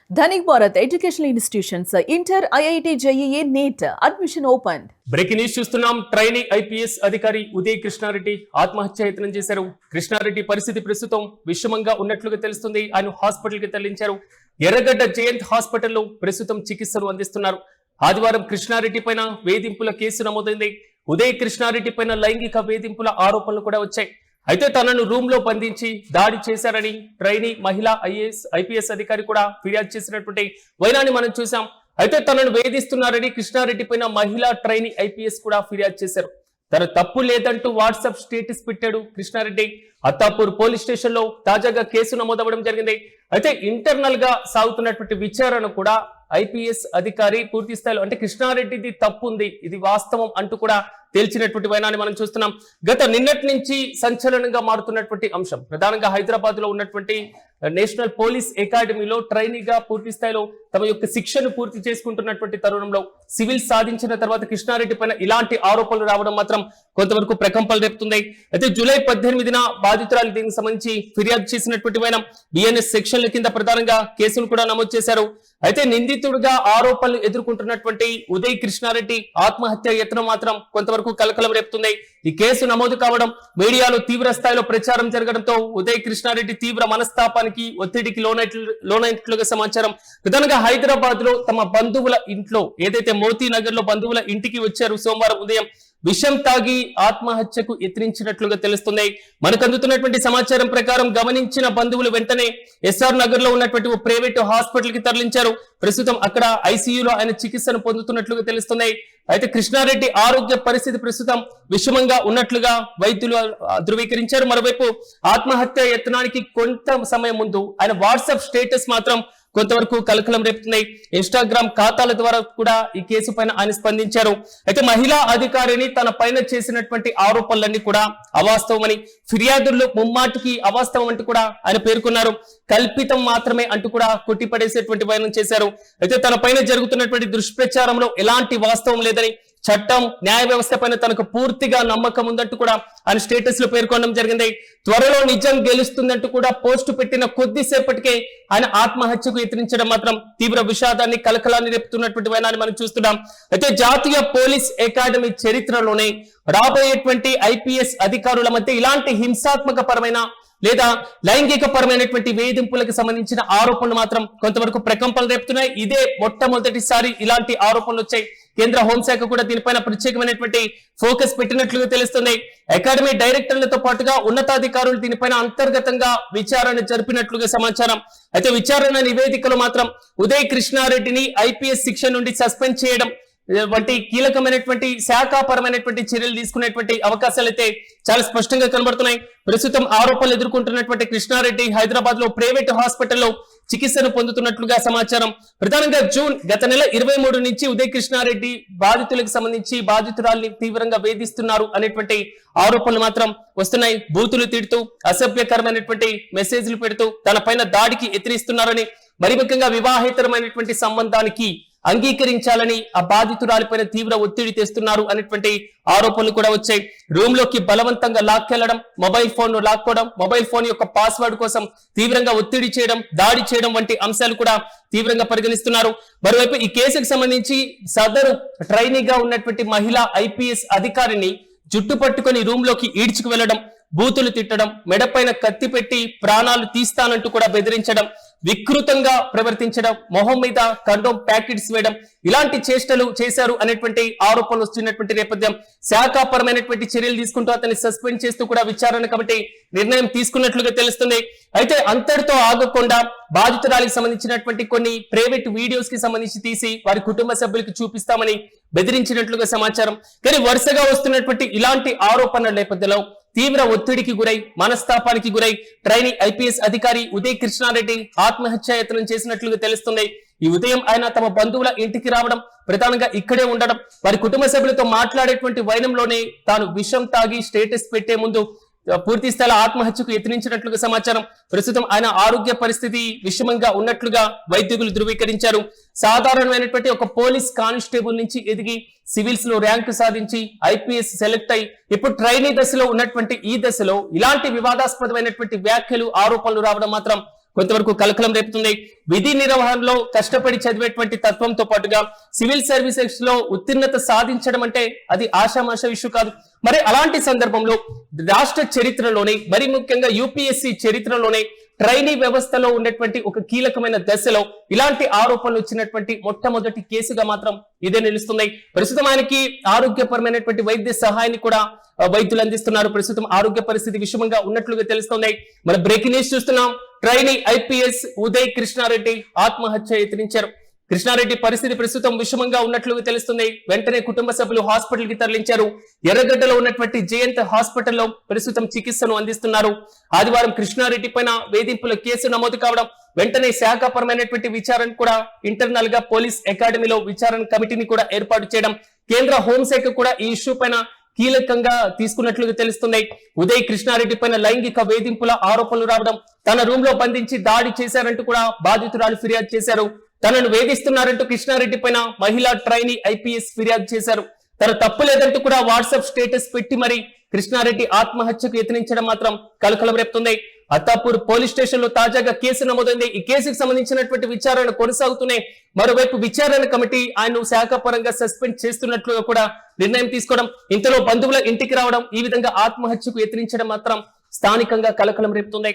Dhanik Bharat Educational Institutions, Inter, IIT, JEE, NEET, admission opened. Breaking news చూస్తున్నాం. Trainee IPS అధికారి ఉదయ్ కృష్ణారెడ్డి ఆత్మహత్య యత్నం చేశారు. కృష్ణారెడ్డి పరిస్థితి ప్రస్తుతం విషమంగా ఉన్నట్లుగా తెలుస్తుంది. ఆయన హాస్పిటల్ కి తరలించారు. ఎర్రగడ్డ జయంత్ హాస్పిటల్లో ప్రస్తుతం చికిత్సలు అందిస్తున్నారు. ఆదివారం కృష్ణారెడ్డి పైన వేధింపుల కేసు నమోదైంది. ఉదయ్ కృష్ణారెడ్డి పైన లైంగిక వేధింపుల ఆరోపణలు కూడా వచ్చాయి. అయితే తనను రూమ్ లో బంధించి దాడి చేశారని ట్రైనీ మహిళా ఐపీఎస్ అధికారి కూడా ఫిర్యాదు చేసినటువంటి వైనాన్ని మనం చూసాం. అయితే తనను వేధిస్తున్నారని కృష్ణారెడ్డి పైన మహిళా ట్రైనీ ఐపీఎస్ కూడా ఫిర్యాదు చేశారు. తన తప్పు లేదంటూ వాట్సాప్ స్టేటస్ పెట్టాడు కృష్ణారెడ్డి. అత్తాపూర్ పోలీస్ స్టేషన్ లో తాజాగా కేసు నమోదవడం జరిగింది. అయితే ఇంటర్నల్ గా సాగుతున్నటువంటి విచారణ కూడా ఐపీఎస్ అధికారి పూర్తి స్థాయిలో అంటే కృష్ణారెడ్డిది తప్పు ఉంది, ఇది వాస్తవం అంటూ కూడా తేల్చినటువంటి వైనాన్ని మనం చూస్తున్నాం. గత నిన్నటి నుంచి సంచలనంగా మారుతున్నటువంటి అంశం ప్రధానంగా హైదరాబాద్ లో ఉన్నటువంటి నేషనల్ పోలీస్ అకాడమీలో ట్రైనీగా పూర్తి స్థాయిలో తమ యొక్క శిక్షను పూర్తి చేసుకుంటున్నటువంటి తరుణంలో సివిల్ సాధించిన తర్వాత కృష్ణారెడ్డి పైన ఇలాంటి ఆరోపణలు రావడం మాత్రం కొంతవరకు ప్రకంపనలు రేపుతుంది. అయితే జూలై 18న బాధితురాలు దీనికి సంబంధించి ఫిర్యాదు చేసినటువంటి వైనం బిఎన్ఎస్ సెక్షన్ల కింద ప్రధానంగా కేసును కూడా నమోదు చేశారు. అయితే నిందితుడిగా ఆరోపణలు ఎదుర్కొంటున్నటువంటి ఉదయ్ కృష్ణారెడ్డి ఆత్మహత్య యత్నం మాత్రం కొంతవరకు కలకలం రేపుతుంది. ఈ కేసు నమోదు కావడం మీడియాలో తీవ్ర స్థాయిలో ప్రచారం జరగడంతో ఉదయ్ కృష్ణారెడ్డి తీవ్ర మనస్తాపానికి ఒత్తిడికి లోనైనట్లుగా సమాచారం. ప్రధానంగా హైదరాబాద్ లో తమ బంధువుల ఇంట్లో ఏదైతే మోతీ నగర్ లో బంధువుల ఇంటికి వచ్చారు సోమవారం ఉదయం విషం తాగి ఆత్మహత్యకు యత్నించినట్లుగా తెలుస్తుంది. మనకు అందుతున్నటువంటి సమాచారం ప్రకారం గమనించిన బంధువులు వెంటనే ఎస్ఆర్ నగర్ లో ఉన్నటువంటి ఓ ప్రైవేట్ హాస్పిటల్ కి తరలించారు. ప్రస్తుతం అక్కడ ఐసీయూలో ఆయన చికిత్సను పొందుతున్నట్లుగా తెలుస్తుంది. అయితే కృష్ణారెడ్డి ఆరోగ్య పరిస్థితి ప్రస్తుతం విషమంగా ఉన్నట్లుగా వైద్యులు ధృవీకరించారు. మరోవైపు ఆత్మహత్య యత్నానికి కొంత సమయం ముందు ఆయన వాట్సాప్ స్టేటస్ మాత్రం కొంతవరకు కలకలం రేపుతున్నాయి. ఇన్స్టాగ్రామ్ ఖాతాల ద్వారా కూడా ఈ కేసు పైన ఆయన స్పందించారు. అయితే మహిళా అధికారిని తన పైన చేసినటువంటి ఆరోపణలన్నీ కూడా అవాస్తవమని, ఫిర్యాదుల్లో ముమ్మాటికి అవాస్తవం అంటూ కూడా ఆయన పేర్కొన్నారు. కల్పితం మాత్రమే అంటూ కూడా కొట్టిపడేసేటువంటి వైనం చేశారు. అయితే తన పైన జరుగుతున్నటువంటి దుష్ప్రచారంలో ఎలాంటి వాస్తవం లేదని, చట్టం న్యాయ వ్యవస్థ పైన తనకు పూర్తిగా నమ్మకం ఉందంటూ కూడా ఆయన స్టేటస్ లో పేర్కొనడం జరిగింది. త్వరలో నిజం గెలుస్తుందంటూ కూడా పోస్టు పెట్టిన కొద్దిసేపటికే ఆయన ఆత్మహత్యకు యత్నించడం మాత్రం తీవ్ర విషాదాన్ని కలకలాన్ని రేపుతున్నటువంటి వైనాన్ని మనం చూస్తున్నాం. అయితే జాతీయ పోలీస్ అకాడమీ చరిత్రలోనే రాబోయేటువంటి ఐపీఎస్ అధికారుల మధ్య ఇలాంటి హింసాత్మక పరమైన లేదా లైంగిక పరమైనటువంటి వేధింపులకు సంబంధించిన ఆరోపణలు మాత్రం కొంతవరకు ప్రకంపనలు రేపుతున్నాయి. ఇదే మొట్టమొదటిసారి ఇలాంటి ఆరోపణలు వచ్చాయి. కేంద్ర హోంశాఖ కూడా దీనిపైన ప్రత్యేకమైనటువంటి ఫోకస్ పెట్టినట్లుగా తెలుస్తుంది. అకాడమీ డైరెక్టర్లతో పాటుగా ఉన్నతాధికారులు దీనిపైన అంతర్గతంగా విచారణ జరిపినట్లుగా సమాచారం. అయితే విచారణ నివేదికలో మాత్రం ఉదయ్ కృష్ణారెడ్డిని ఐపీఎస్ శిక్ష నుండి సస్పెండ్ చేయడం వంటి కీలకమైనటువంటి శాఖాపరమైనటువంటి చర్యలు తీసుకునేటువంటి అవకాశాలు అయితే చాలా స్పష్టంగా కనబడుతున్నాయి. ప్రస్తుతం ఆరోపణలు ఎదుర్కొంటున్నటువంటి కృష్ణారెడ్డి హైదరాబాద్ లో ప్రైవేట్ హాస్పిటల్లో చికిత్సను పొందుతున్నట్లుగా సమాచారం. ప్రధానంగా గత నెల 23 నుంచి ఉదయ్ కృష్ణారెడ్డి బాధితులకు సంబంధించి బాధితురాల్ని తీవ్రంగా వేధిస్తున్నారు అనేటువంటి ఆరోపణలు మాత్రం వస్తున్నాయి. బూతులు తిడుతూ అసభ్యకరమైనటువంటి మెసేజ్లు పెడుతూ తన పైన దాడికి యత్నిస్తున్నారని, మరి ముఖ్యంగా వివాహేతరమైనటువంటి సంబంధానికి అంగీకరించాలని ఆ బాధితురాలిపైన తీవ్ర ఒత్తిడి తెస్తున్నారు అనేటువంటి ఆరోపణలు కూడా వచ్చాయి. రూమ్ లోకి బలవంతంగా లాక్కెళ్లడం, మొబైల్ ఫోన్ ను లాక్కోవడం, మొబైల్ ఫోన్ యొక్క పాస్వర్డ్ కోసం తీవ్రంగా ఒత్తిడి చేయడం, దాడి చేయడం వంటి అంశాలు కూడా తీవ్రంగా పరిగణిస్తున్నారు. మరోవైపు ఈ కేసుకు సంబంధించి సదరు ట్రైనీగా ఉన్నటువంటి మహిళా ఐపీఎస్ అధికారిని జుట్టు పట్టుకొని రూమ్ లోకి ఈడ్చుకు వెళ్లడం, బూతులు తిట్టడం, మెడపైన కత్తి పెట్టి ప్రాణాలు తీస్తానంటూ కూడా బెదిరించడం, వికృతంగా ప్రవర్తించడం, మొహం మీద కండోమ్ ప్యాకెట్స్ వేయడం, ఇలాంటి చేష్టలు చేశారు అనేటువంటి ఆరోపణలు వస్తున్నటువంటి నేపథ్యం శాఖాపరమైనటువంటి చర్యలు తీసుకుంటూ అతన్ని సస్పెండ్ చేస్తూ కూడా విచారణ కమిటీ నిర్ణయం తీసుకున్నట్లుగా తెలుస్తుంది. అయితే అంతటితో ఆగకుండా బాధితురాలికి సంబంధించినటువంటి కొన్ని ప్రైవేట్ వీడియోస్ కి సంబంధించి తీసి వారి కుటుంబ సభ్యులకు చూపిస్తామని బెదిరించినట్లుగా సమాచారం. కానీ వరుసగా వస్తున్నటువంటి ఇలాంటి ఆరోపణల నేపథ్యంలో తీవ్ర ఒత్తిడికి గురై మనస్తాపానికి గురై ట్రైనీ ఐపీఎస్ అధికారి ఉదయ్ కృష్ణారెడ్డి ఆత్మహత్య యత్నం చేసినట్లుగా తెలుస్తుంది. ఈ ఉదయం ఆయన తమ బంధువుల ఇంటికి రావడం, ప్రధానంగా ఇక్కడే ఉండడం, వారి కుటుంబ సభ్యులతో మాట్లాడేటువంటి వైనంలోనే తాను విషం తాగి స్టేటస్ పెట్టే ముందు పూర్తి స్థాయిలో ఆత్మహత్యకు యత్నించినట్లుగా సమాచారం. ప్రస్తుతం ఆయన ఆరోగ్య పరిస్థితి విషమంగా ఉన్నట్లుగా వైద్యులు ధృవీకరించారు. సాధారణమైనటువంటి ఒక పోలీస్ కానిస్టేబుల్ నుంచి ఎదిగి సివిల్స్ లో ర్యాంకు సాధించి ఐపీఎస్ సెలెక్ట్ అయి ఇప్పుడు ట్రైనీ దశలో ఉన్నటువంటి ఈ దశలో ఇలాంటి వివాదాస్పదమైనటువంటి వ్యాఖ్యలు ఆరోపణలు రావడం మాత్రం కొంతవరకు కలకలం రేపుతుంది. విధి నిర్వహణలో కష్టపడి చదివేటువంటి తత్వంతో పాటుగా సివిల్ సర్వీసెస్ లో ఉత్తీర్ణత సాధించడం అంటే అది ఆషామాష విషయం కాదు. మరి అలాంటి సందర్భంలో రాష్ట్ర చరిత్రలోనే, మరి ముఖ్యంగా యూపీఎస్సీ చరిత్రలోనే ట్రైనీ వ్యవస్థలో ఉన్నటువంటి ఒక కీలకమైన దశలో ఇలాంటి ఆరోపణలు వచ్చినటువంటి మొట్టమొదటి కేసుగా మాత్రం ఇదే నిలుస్తుంది. ప్రస్తుతం ఆయనకి ఆరోగ్యపరమైనటువంటి వైద్య సహాయాన్ని కూడా వైద్యులు అందిస్తున్నారు. ప్రస్తుతం ఆరోగ్య పరిస్థితి విషమంగా ఉన్నట్లుగా తెలుస్తుంది. మన బ్రేకింగ్ న్యూస్ చూస్తున్నాం. ట్రైనీ ఐపీఎస్ ఉదయ్ కృష్ణారెడ్డి ఆత్మహత్య యత్నించారు. కృష్ణారెడ్డి పరిస్థితి ప్రస్తుతం విషమంగా ఉన్నట్లుగా తెలుస్తుంది. వెంటనే కుటుంబ సభ్యులు హాస్పిటల్ కి తరలించారు. ఎర్రగడ్డలో ఉన్నటువంటి జయంత్ హాస్పిటల్లో ప్రస్తుతం చికిత్సను అందిస్తున్నారు. ఆదివారం కృష్ణారెడ్డి పైన వేధింపుల కేసు నమోదు కావడం, వెంటనే శాఖపరమైనటువంటి విచారణ కూడా ఇంటర్నల్ గా పోలీస్ అకాడమీలో విచారణ కమిటీని కూడా ఏర్పాటు చేయడం, కేంద్ర హోంశాఖ కూడా ఈ ఇష్యూ పైన కీలకంగా తీసుకున్నట్లుగా తెలుస్తున్నాయి. ఉదయ్ కృష్ణారెడ్డి పైన లైంగిక వేధింపుల ఆరోపణలు రావడం, తన రూమ్ లో బంధించి దాడి చేశారంటూ కూడా బాధితురాలు ఫిర్యాదు చేశారు. తనను వేధిస్తున్నారంటూ కృష్ణారెడ్డి పైన మహిళా ట్రైనీ ఐపీఎస్ ఫిర్యాదు చేశారు. తన తప్పు లేదంటూ కూడా వాట్సాప్ స్టేటస్ పెట్టి మరి కృష్ణారెడ్డి ఆత్మహత్యకు యత్నించడం మాత్రం కలకలం రేపుతుంది. అత్తాపూర్ పోలీస్ స్టేషన్ లో తాజాగా కేసు నమోదైంది. ఈ కేసుకు సంబంధించినటువంటి విచారణ కొనసాగుతున్నాయి. మరోవైపు విచారణ కమిటీ ఆయన్ను శాఖపరంగా సస్పెండ్ చేస్తున్నట్లుగా కూడా నిర్ణయం తీసుకోవడం, ఇంతలో బంధువుల ఇంటికి రావడం, ఈ విధంగా ఆత్మహత్యకు యత్నించడం మాత్రం స్థానికంగా కలకలం రేపుతుంది.